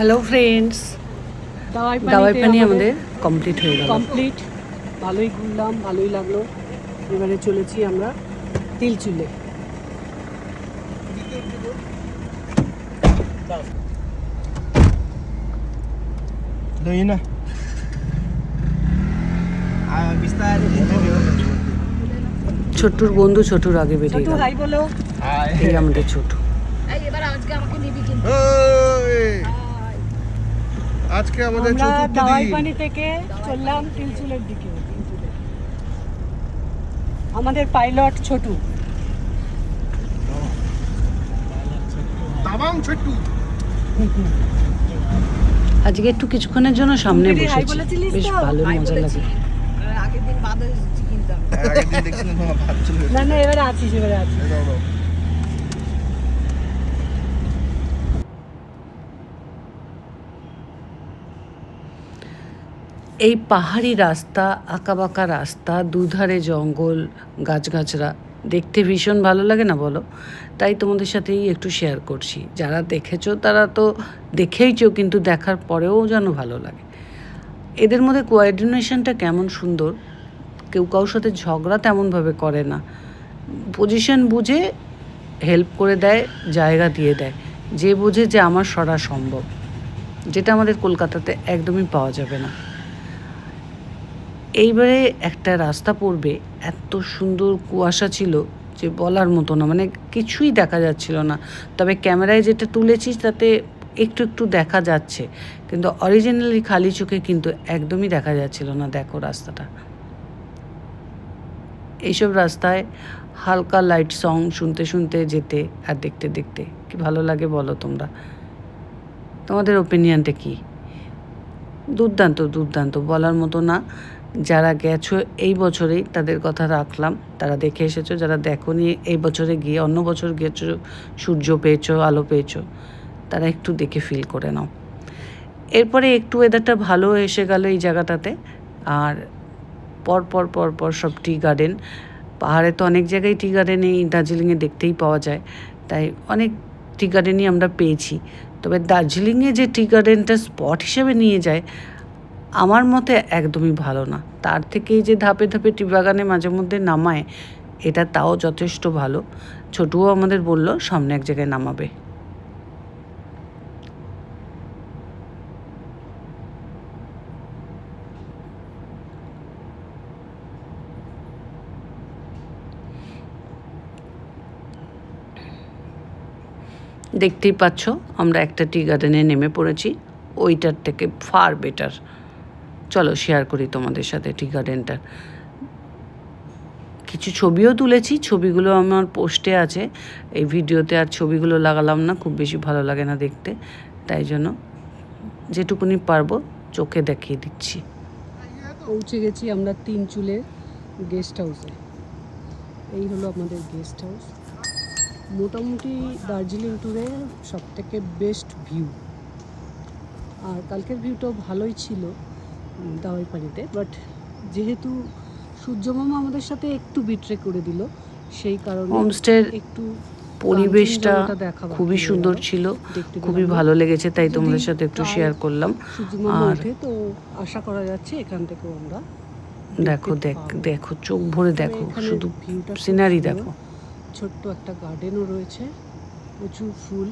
Hello friends, দাওয়াই পানি আমাদের complete হয়ে গেল। ভালোই ঘুরলাম, ভালোই লাগলো। এবারে চলেছি আমরা তিলচুলে। ছোট্টুর বন্ধু ছোটুর আগে বেরিয়ে গেল। হাই বলো। এই আমাদের ছোট। আজকে আমাদের চতুর্থ দাওয়াই দিন। পানি থেকে চললাম তিলচুলের দিকে। আমাদের পাইলট ছোটু। তাবাং ছোট্টু। আজকে একটু কিছুক্ষণের জন্য সামনে বসেছি, বেশ ভালো মজা লাগে। আগের দিন বাদ হয়েছি কিন্তু আগের দিন দেখছিলাম তোমার ভাত চলে না না, এবারে আছিস, এবারে আছিস। এই পাহাড়ি রাস্তা, আঁকাবাঁকা রাস্তা, দুধারে জঙ্গল, গাছগাছরা, দেখতে ভীষণ ভালো লাগে না বলো? তাই তোমাদের সাথেই একটু শেয়ার করছি। যারা দেখেছো তারা তো দেখেইছো, কিন্তু দেখার পরেও যেন ভালো লাগে। এদের মধ্যে কোঅর্ডিনেশনটা কেমন সুন্দর। কেউ কারোর সাথে ঝগড়া তেমনভাবে করে না, পজিশন বুঝে হেল্প করে দেয়, জায়গা দিয়ে দেয়, যে বোঝে যে আমার সরা সম্ভব, যেটা আমাদের কলকাতাতে একদমই পাওয়া যাবে না। এইবারে একটা রাস্তা পড়বে, এত সুন্দর কুয়াশা ছিল যে বলার মতো না, মানে কিছুই দেখা যাচ্ছিল না। তবে ক্যামেরায় যেটা তুলেছি তাতে একটু একটু দেখা যাচ্ছে, কিন্তু অরিজিনালি খালি চোখে কিন্তু একদমই দেখা যাচ্ছিল না। দেখো রাস্তাটা, এইসব রাস্তায় হালকা লাইট সং শুনতে শুনতে যেতে আর দেখতে দেখতে কি ভালো লাগে বলো তোমরা? তোমাদের ওপিনিয়নটা কি? দুর্দান্ত দুর্দান্ত, বলার মতো না। যারা গেছো এই বছরেই তাদের কথা রাখলাম, তারা দেখে এসেছো। যারা দেখোনি এই বছরে গিয়ে, অন্য বছর গিয়েছো, সূর্য পেয়েছো, আলো পেয়েছো, তারা একটু দেখে ফিল করে নাও। এরপরে একটু ওয়েদারটা ভালো এসে গেল এই জায়গাটাতে। আর পর পর সব টি গার্ডেন। পাহাড়ে তো অনেক জায়গায় টি গার্ডেন এই দার্জিলিংয়ে দেখতেই পাওয়া যায়, তাই অনেক টি গার্ডেনই আমরা পেয়েছি। তবে দার্জিলিংয়ে যে টি গার্ডেনটা স্পট হিসেবে নিয়ে যায়, আমার মতে একদমই ভালো না। তার থেকে যে ধাপে ধাপে টি বাগানে মাঝে মধ্যে নামায়, এটা তাও যথেষ্ট ভালো। ছোটুও আমাদের বলল সামনে এক জায়গায় নামাবে। দেখতেই পাচ্ছ আমরা একটা টি গার্ডেনে নেমে পড়েছি, ওইটার থেকে ফার বেটার। চলো শেয়ার করি তোমাদের সাথে টি গার্ডেনটার কিছু ছবিও তুলেছি। ছবিগুলো আমার পোস্টে আছে, এই ভিডিওতে আর ছবিগুলো লাগালাম না, খুব বেশি ভালো লাগে না দেখতে, তাই জন্য যেটুকুনি পারবো চোখে দেখিয়ে দিচ্ছি। পৌঁছে গেছি আমরা তিনচুলের গেস্ট হাউসে। এই হলো আমাদের গেস্ট হাউস। মোটামুটি দার্জিলিং ট্যুরে সবথেকে বেস্ট ভিউ। আর কালকের ভিউটাও ভালোই ছিল দাওয়াই পানিতে, বাট যেহেতু সূর্যমামা আমাদের সাথে একটু বিট্রে করে দিল, সেই কারণে হোমস্টের একটু পরিবেশটা খুবই সুন্দর ছিল, খুবই ভালো লেগেছে, তাই তোমাদের সাথে একটু শেয়ার করলাম। আর তো আশা করা যাচ্ছে এখান থেকেও আমরা দেখো দেখো চোখ ভরে দেখো, শুধু সিনারি দেখো। ছোট্ট একটা গার্ডেনও রয়েছে, প্রচুর ফুল।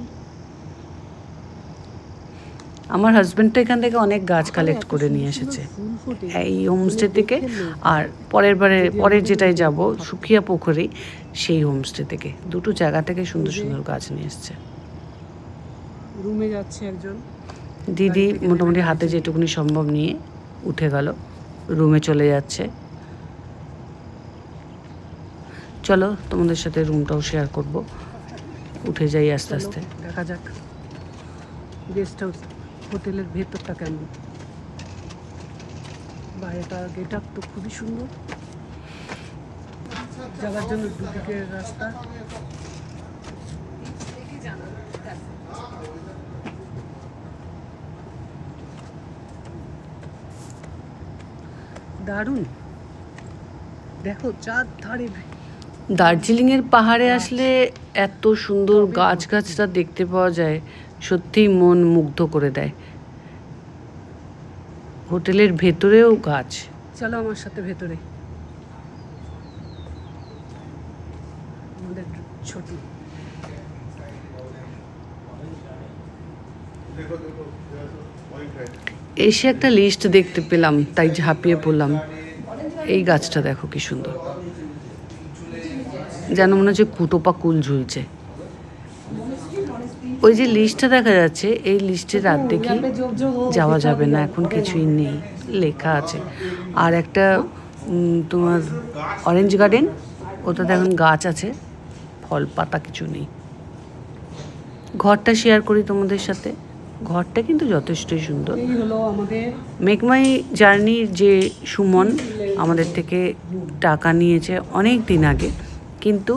আমার হাজব্যান্ড তো এখান থেকে অনেক গাছ কালেক্ট করে নিয়ে এসেছে এই হোমস্টে থেকে। আর পরের যেটাই যাব সুখিয়া পুকুরি, সেই হোমস্টে থেকে, দুটো জায়গা থেকে সুন্দর সুন্দর গাছ নিয়ে এসছে। রুমে যাচ্ছে একজন দিদি, মোটামুটি হাতে যেটুকুনি সম্ভব নিয়ে উঠে গেল, রুমে চলে যাচ্ছে। চলো তোমাদের সাথে রুমটাও শেয়ার করব, উঠে যাই আস্তে আস্তে। দেখা যাক গেস্ট হাউস হোটেলের ভেতরটা কেমন। বাইরেটা গেট আপ তো খুবই সুন্দর, যাওয়ার জন্য দুদিকের রাস্তা। দারুণ, দেখো চার ধারে দার্জিলিংয়ের পাহাড়ে আসলে এত সুন্দর গাছটা দেখতে পাওয়া যায়, সত্যিই মন মুগ্ধ করে দেয়। হোটেলের ভেতরেও গাছ। চলো আমার সাথে ভেতরে। আমাদের ছোট এসে একটা লিস্ট দেখতে পেলাম, তাই ঝাঁপিয়ে পড়লাম। এই গাছটা দেখো কি সুন্দর, যেন মনে হচ্ছে কুটোপা কুল ঝুলছে। ওই যে লিস্টটা দেখা যাচ্ছে, এই লিস্টের অর্ধেকই যাওয়া যাবে না, এখন কিছুই নেই, লেখা আছে। আর একটা তোমার অরেঞ্জ গার্ডেন, ওটাতে এখন গাছ আছে, ফল পাতা কিছু নেই। ঘরটা শেয়ার করি তোমাদের সাথে, ঘরটা কিন্তু যথেষ্টই সুন্দর। এই হলো আমাদের মেকমাই জার্নির যে সুমন আমাদের থেকে টাকা নিয়েছে অনেক দিন আগে, কিন্তু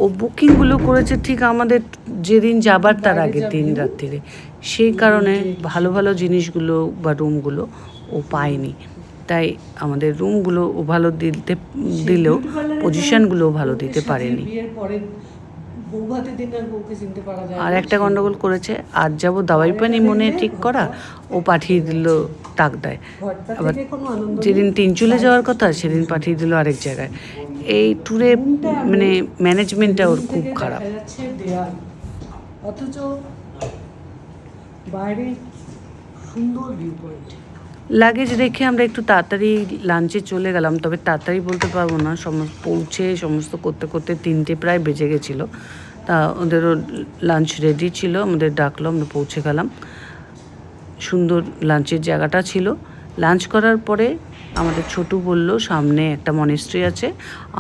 ও বুকিংগুলো করেছে ঠিক আমাদের যেদিন যাবার তার আগের দিন রাত্রিরে, সেই কারণে ভালো ভালো জিনিসগুলো বা রুমগুলো ও পায়নি। তাই আমাদের রুমগুলো ও ভালো দিলেও পজিশনগুলোও ভালো দিতে পারেনি। বিয়ের পরে বউ ভাতের দিন আর বউকে চিনতে পারা যায় আর একটা গন্ডগোল করেছে, আজ যাবো দাওয়াই পানি মনে ঠিক করা, ও পাঠিয়ে দিল তাকদায়। ঘরটা আবার থেকে কোনো আনন্দ যেদিন তিনচুলে যাওয়ার কথা সেদিন পাঠিয়ে দিল আরেক জায়গায়। এই ট্যুরে মানে ম্যানেজমেন্টটা ওর খুব থেকে খারাপ। দেখা যাচ্ছে দেয়াল, অথচ বাইরে সুন্দর ভিউ পয়েন্ট। লাগেজ রেখে আমরা একটু তাড়াতাড়ি লাঞ্চে চলে গেলাম, তবে তাড়াতাড়ি বলতে পারবো না, পৌঁছে সমস্ত করতে করতে 3টে প্রায় বেজে গেছিলো। তা ওদেরও লাঞ্চ রেডি ছিল, আমাদের ডাকলো, আমরা পৌঁছে গেলাম। সুন্দর লাঞ্চের জায়গাটা ছিল। লাঞ্চ করার পরে আমাদের ছোটু বলল সামনে একটা মনেস্ট্রি আছে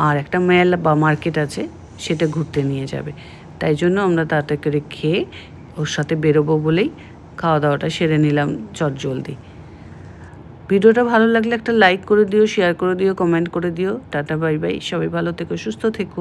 আর একটা মেল বা মার্কেট আছে, সেটা ঘুরতে নিয়ে যাবে। তাই জন্য আমরা তাড়াতাড়ি করে খেয়ে ওর সাথে বেরোবো বলেই খাওয়া দাওয়াটা সেরে নিলাম চটজলদি। ভিডিওটা ভালো লাগলে একটা লাইক করে দিও, শেয়ার করে দিও, কমেন্ট করে দিও। টাটা বাই বাই, সবাই ভালো থেকো, সুস্থ থেকো।